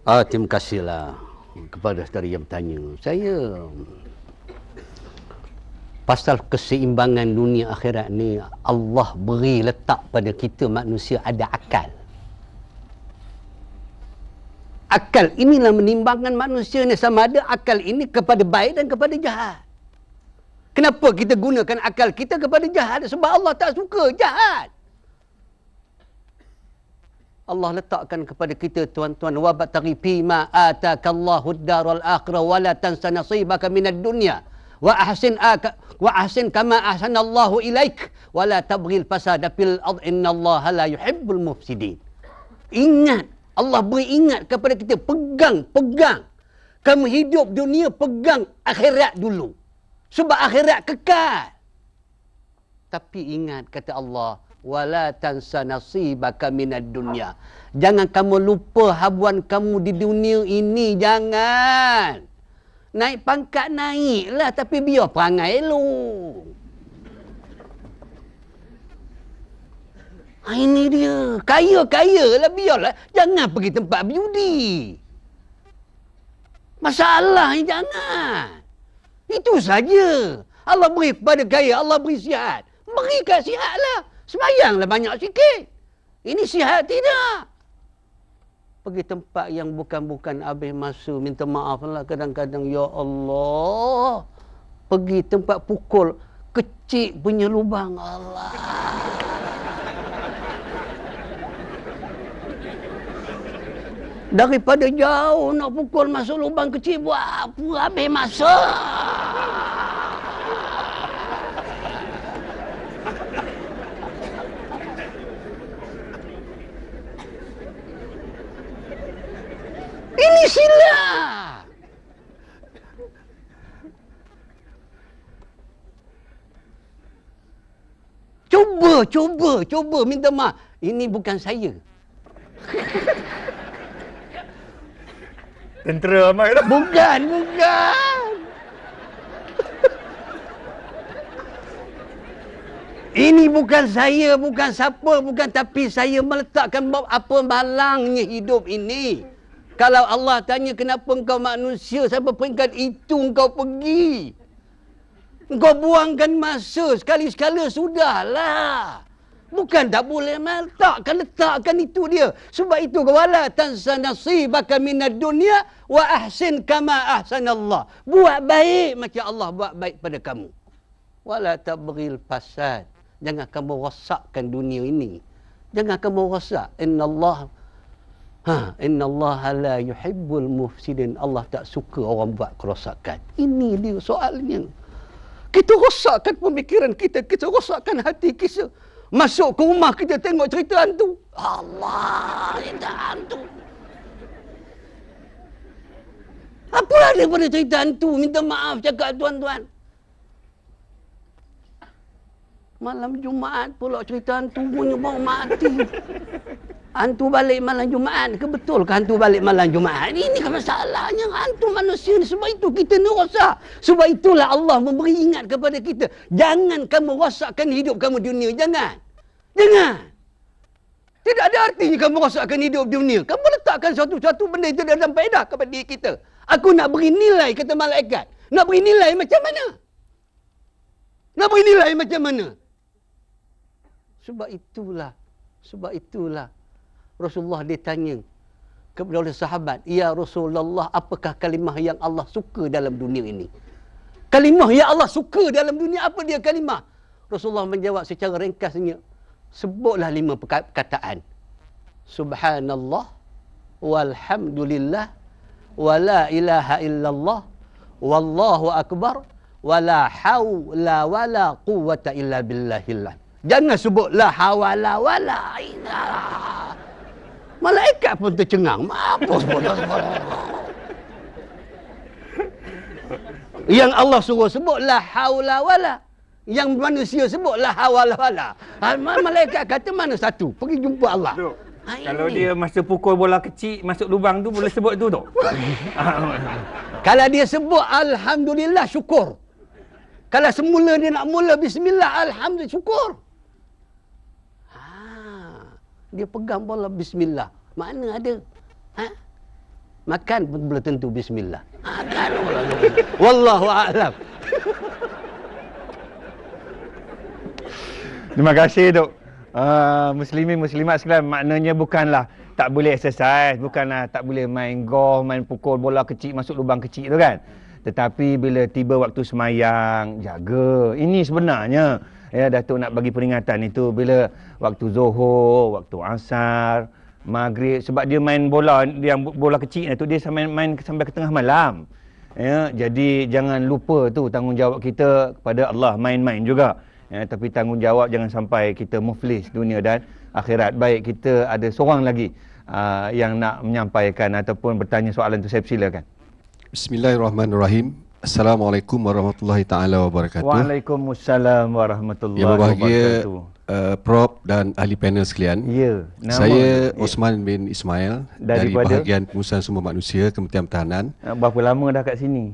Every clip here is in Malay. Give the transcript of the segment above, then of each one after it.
Terima kasihlah kepada saudara yang bertanya. Saya pasal keseimbangan dunia akhirat ni, Allah beri letak pada kita manusia ada akal. Akal inilah menimbangkan manusia ni, sama ada akal ini kepada baik dan kepada jahat. Kenapa kita gunakan akal kita kepada jahat? Sebab Allah tak suka jahat. Allah letakkan kepada kita, tuan-tuan, wabtaghi fima atakallahu ad-daral akhirah wa la tansa nasibaka minad dunya wa ahsin kama ahsanallahu ilaik wa la tabghil fasada fil ard innallaha la yuhibbul mufsidin. Ingat, Allah beri ingat kepada kita, pegang. Kamu hidup dunia, pegang akhirat dulu. Sebab akhirat kekal. Tapi ingat, kata Allah, wala tansa nasibaka minad dunya. Jangan kamu lupa habuan kamu di dunia ini, jangan. Naik pangkat naiklah, tapi biar perangai elok. Ini dia. Kaya lah, biarlah. Jangan pergi tempat biudi. Masalahnya jangan. Itu saja. Allah beri kepada kaya, Allah beri sihat. Berikan sihat lah. Sembayanglah banyak sikit. Ini sihat tidak. Pergi tempat yang bukan-bukan habis masa. Minta maaf lah kadang-kadang. Ya Allah. Pergi tempat pukul. Kecil punya lubang. Allah. Daripada jauh nak pukul masuk lubang kecil. Buat apa habis masa. Ini silap. Cuba minta maaf. Ini bukan saya. Tentera Amai lah. Bukan. Ini bukan saya, bukan siapa, bukan, tapi saya meletakkan apa balangnya hidup ini. Kalau Allah tanya kenapa engkau manusia sampai peringkat itu engkau pergi. Engkau buangkan masa sekali-sekala sudahlah. Bukan tak boleh letakkan itu dia. Sebab itu wala tansa nasibaka minad dunya wa ahsin kama ahsanallah. Buat baik macam Allah buat baik pada kamu. Wala tabghil fasad. Jangan kamu rosakkan dunia ini. Jangan kamu rosak. Innallaha la yuhibbul mufsidin. Allah tak suka orang buat kerosakan. Ini dia soalnya. Kita rosakkan pemikiran kita, kita rosakkan hati kita. Masuk ke rumah kita tengok cerita hantu. Allah, cerita hantu. Apa ada pada cerita hantu? Minta maaf cakap tuan-tuan. Malam Jumaat pula cerita hantu punya bau mati. Hantu balik malam Jumaat ke? Betul ke hantu balik malam Jumaat? Ini kan masalahnya hantu manusia ni. Sebab itu kita ni rosak. Sebab itulah Allah memberi ingat kepada kita. Jangan kamu rosakkan hidup kamu dunia. Jangan. Tidak ada artinya kamu rosakkan hidup dunia. Kamu letakkan suatu benda itu dalam faedah kepada diri kita. Aku nak beri nilai, kata malaikat. Nak beri nilai macam mana? Sebab itulah Rasulullah ditanya kepada oleh sahabat, ya Rasulullah, apakah kalimah yang Allah suka dalam dunia ini? Kalimah yang Allah suka dalam dunia, apa dia kalimah? Rasulullah menjawab secara ringkasnya, sebutlah 5 perkataan. Subhanallah, walhamdulillah, wala ilaha illallah, wallahu akbar, wala hawla wala quwwata illa billahillah. Jangan sebut la hawala wala ilaha. Malaikat pun tercengang. Mampus bodoh. Yang Allah suruh sebut la haula wala. Yang manusia sebut la hawala wala. Malaikat kata mana satu? Pergi jumpa Allah. Kalau dia masa pukul bola kecil masuk lubang tu boleh sebut tu. Kalau dia sebut alhamdulillah, syukur. Kalau semula dia nak mula bismillah, alhamdulillah, syukur. dia pegang bola bismillah. Mana ada? Ha? Makan pun belum tentu bismillah. Makan pun belum tentu. Wallahu a'lam. Terima kasih Dok. Muslimin muslimat sekalian, maknanya bukanlah tak boleh exercise, bukanlah tak boleh main golf, main pukul bola kecil masuk lubang kecil tu kan. Tetapi bila tiba waktu semayang, jaga. Ini sebenarnya ya Datuk nak bagi peringatan itu bila waktu Zuhur, waktu Asar, Maghrib, sebab dia main bola yang bola kecil tu dia main sampai ke tengah malam. Ya, jadi jangan lupa tu tanggungjawab kita kepada Allah, main-main juga. Ya, tapi tanggungjawab jangan sampai kita muflis dunia dan akhirat. Baik, kita ada seorang lagi yang nak menyampaikan ataupun bertanya soalan tu, saya persilakan. Bismillahirrahmanirrahim. Assalamualaikum warahmatullahi taala wabarakatuh. Waalaikumsalam warahmatullahi Yang berbahagia wabarakatuh. Prof dan ahli panel sekalian. Ya, Saya Osman bin Ismail dari Daripada? bahagian Pengurusan Sumber Manusia Kementerian Pertahanan. Berapa lama dah kat sini?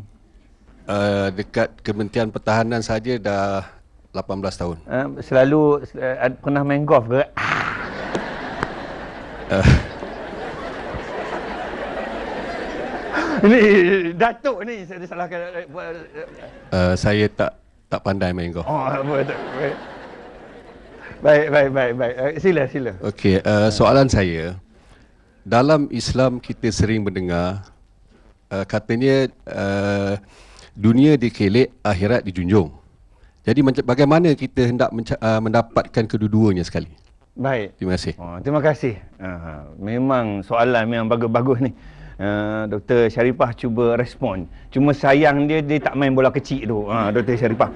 Dekat Kementerian Pertahanan saja dah 18 tahun. Selalu pernah main golf ke? Ini Datuk ni saya salahkan. Saya tak pandai main golf. Oh, betul. Baik. Sila. Okey, soalan saya, dalam Islam kita sering mendengar katanya dunia dikelek, akhirat dijunjung. Jadi bagaimana kita hendak mendapatkan kedua-duanya sekali? Baik. Terima kasih. Terima kasih. Memang soalan memang bagus-bagus ni. Dr. Sharifah cuba respon. Cuma sayang dia tak main bola kecil tu. Dr. Sharifah.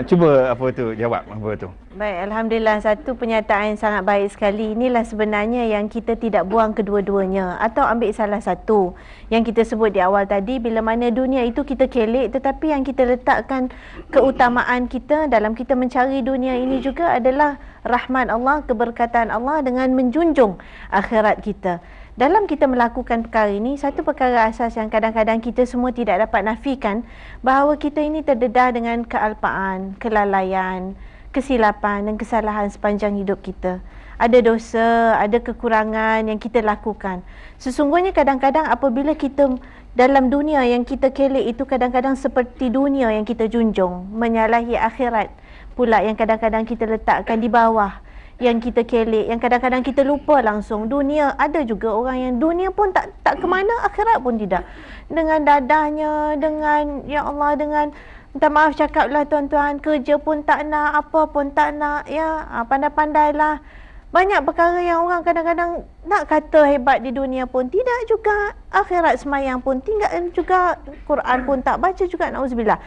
Cuba jawab apa tu. Baik, Alhamdulillah, satu pernyataan yang sangat baik sekali. Inilah sebenarnya yang kita tidak buang kedua-duanya atau ambil salah satu. Yang kita sebut di awal tadi, bila mana dunia itu kita kelek, tetapi yang kita letakkan keutamaan kita dalam kita mencari dunia ini juga adalah rahmat Allah, keberkatan Allah dengan menjunjung akhirat kita. Dalam kita melakukan perkara ini, satu perkara asas yang kadang-kadang kita semua tidak dapat nafikan, bahawa kita ini terdedah dengan kealpaan, kelalaian, kesilapan dan kesalahan sepanjang hidup kita. Ada dosa, ada kekurangan yang kita lakukan. Sesungguhnya kadang-kadang apabila kita dalam dunia yang kita kelek itu, kadang-kadang seperti dunia yang kita junjung, menyalahi akhirat pula yang kadang-kadang kita letakkan di bawah, yang kita kelek, yang kadang-kadang kita lupa langsung. Dunia, ada juga orang yang dunia pun tak ke mana, akhirat pun tidak. Dengan dadahnya, dengan ya Allah, dengan minta maaf cakaplah tuan-tuan, kerja pun tak nak, apa pun tak nak, ya, pandai-pandailah. Banyak perkara yang orang kadang-kadang nak kata hebat di dunia pun tidak juga, akhirat semayang pun tinggal juga, Quran pun tak baca juga, na'udzubillah.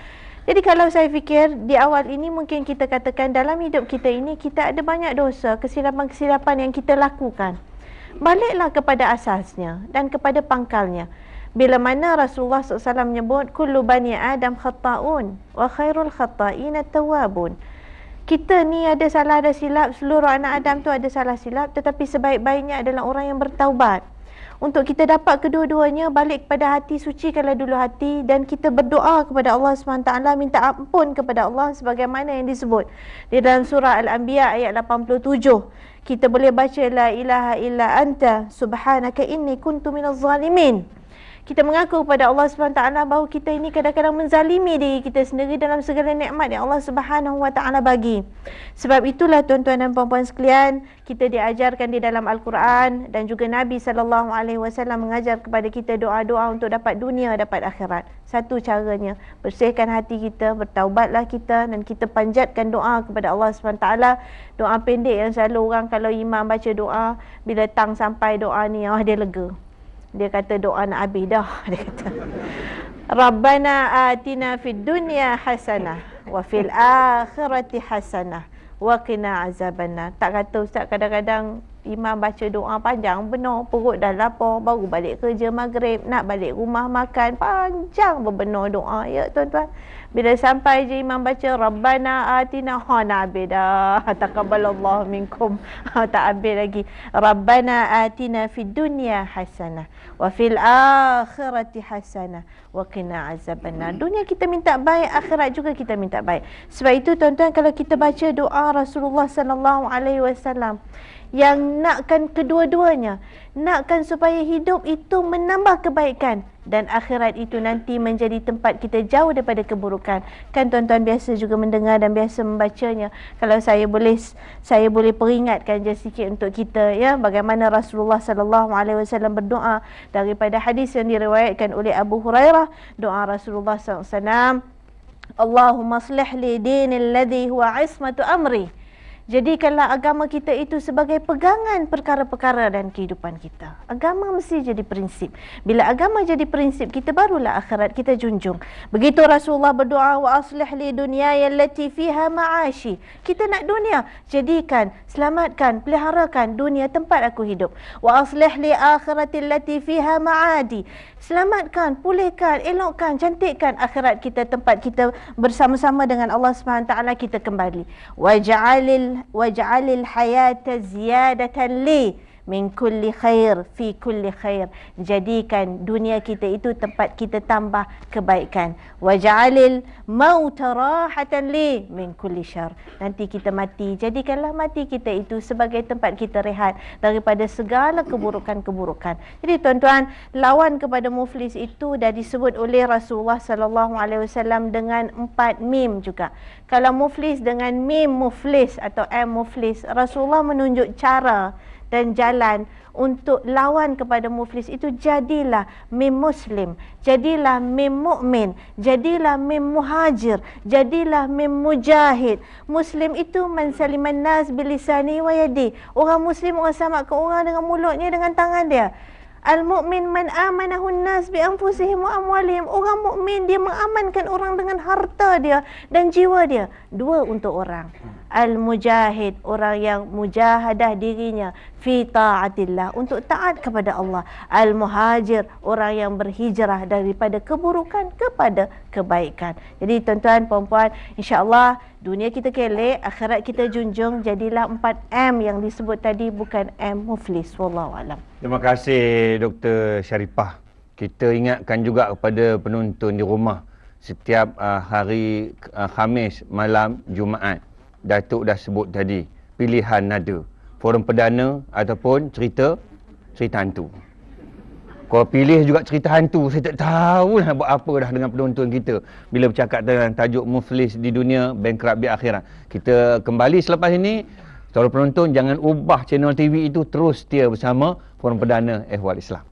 Jadi kalau saya fikir di awal ini mungkin kita katakan dalam hidup kita ini kita ada banyak dosa, kesilapan-kesilapan yang kita lakukan. Baliklah kepada asasnya dan kepada pangkalnya. Bila mana Rasulullah SAW menyebut kullu bani Adam khata'un wa khairul khata'ina tawwabun. Kita ni ada salah, ada silap, seluruh anak Adam tu ada salah silap, tetapi sebaik-baiknya adalah orang yang bertaubat. Untuk kita dapat kedua-duanya, balik kepada hati, sucikanlah dulu hati dan kita berdoa kepada Allah SWT, minta ampun kepada Allah sebagaimana yang disebut di dalam surah Al-Anbiya ayat 87. Kita boleh baca la ilaha illa anta subhanaka inni kuntu minaz zalimin. Kita mengaku kepada Allah SWT bahawa kita ini kadang-kadang menzalimi diri kita sendiri dalam segala nikmat yang Allah SWT bagi. Sebab itulah tuan-tuan dan puan-puan sekalian, kita diajarkan di dalam Al-Quran dan juga Nabi SAW mengajar kepada kita doa-doa untuk dapat dunia, dapat akhirat. Satu caranya, bersihkan hati kita, bertaubatlah kita dan kita panjatkan doa kepada Allah SWT. Doa pendek yang selalu orang kalau imam baca doa, bila tang sampai doa ni, dia lega. Dia kata doa nak habis dah. Dia kata Rabbana atina fid dunya hasanah wa fil akhirati hasanah wa qina azabannar. Tak kata ustaz kadang-kadang imam baca doa panjang benar, perut dah lapar, baru balik kerja maghrib, nak balik rumah makan, panjang berbenar doa. Ya tuan-tuan, bila sampai je imam baca Rabbana atina, nak habis dah. Taqabbalallahu minkum. Tak habis lagi. Rabbana atina fid dunya hasanah wa fil akhirati hasanah wa qina azabannar. Dunia kita minta baik, akhirat juga kita minta baik. Sebab itu tuan-tuan, kalau kita baca doa Rasulullah sallallahu alaihi wasallam yang nakkan kedua-duanya, nakkan supaya hidup itu menambah kebaikan dan akhirat itu nanti menjadi tempat kita jauh daripada keburukan. Kan tuan-tuan biasa juga mendengar dan biasa membacanya. Kalau saya boleh peringatkan je sikit untuk kita, ya, bagaimana Rasulullah sallallahu alaihi wasallam berdoa daripada hadis yang diriwayatkan oleh Abu Hurairah. Doa Rasulullah sallallahu alaihi wasallam, Allahumma aslih li dinil ladzi huwa ismatu amri. Jadikanlah agama kita itu sebagai pegangan perkara-perkara dan kehidupan kita. Agama mesti jadi prinsip. Bila agama jadi prinsip kita, barulah akhirat kita junjung. Begitu Rasulullah berdoa, wa aslih li dunyaya allati fiha ma'ashi. Kita nak dunia, jadikan, selamatkan, peliharakan dunia tempat aku hidup. Wa aslih li akhirati allati fiha ma'adi. Selamatkan, pulihkan, elokkan, cantikkan akhirat kita, tempat kita bersama-sama dengan Allah SWT kita kembali. Waj'alil hayata ziyadatan li min kulli khair fi kulli khair. Jadikan dunia kita itu tempat kita tambah kebaikan. Waj'alil mauta rahatan li min kulli syarr. Nanti kita mati, jadikanlah mati kita itu sebagai tempat kita rehat daripada segala keburukan-keburukan. Jadi tuan-tuan, lawan kepada muflis itu dah disebut oleh Rasulullah sallallahu alaihi wasallam dengan 4 mim juga. Kalau muflis dengan mim muflis atau m muflis, Rasulullah menunjuk cara dan jalan untuk lawan kepada muflis itu. Jadilah mim muslim, jadilah mim mukmin, jadilah mim muhajir, jadilah mim mujahid. Muslim itu man saliman nas bilisani wa yadi. Orang muslim orang selamatkan orang dengan mulutnya, dengan tangan dia. Al-mu'min man amanahu an-nas bi anfusihim wa amwalihim. Orang mukmin dia mengamankan orang dengan harta dia dan jiwa dia. Dua untuk orang. Al-mujahid, orang yang mujahadah dirinya fi ta'atillah, untuk taat kepada Allah. Al-muhajir, orang yang berhijrah daripada keburukan kepada kebaikan. Jadi tuan-tuan, puan-puan, insya-Allah dunia kita kelek, akhirat kita junjung. Jadilah 4M yang disebut tadi, bukan M muflis. Wallahu alam. Terima kasih Dr. Sharifah. Kita ingatkan juga kepada penonton di rumah, setiap hari Khamis malam Jumaat, Datuk dah sebut tadi, pilihan nada, forum perdana ataupun cerita hantu. Kalau pilih juga cerita hantu, saya tak tahu nak buat apa dah dengan penonton kita bila bercakap tentang tajuk muflis di dunia, bankrupt di akhirat. Kita kembali selepas ini. Saudara penonton, jangan ubah channel TV itu, terus setia bersama forum perdana Ehwal Islam.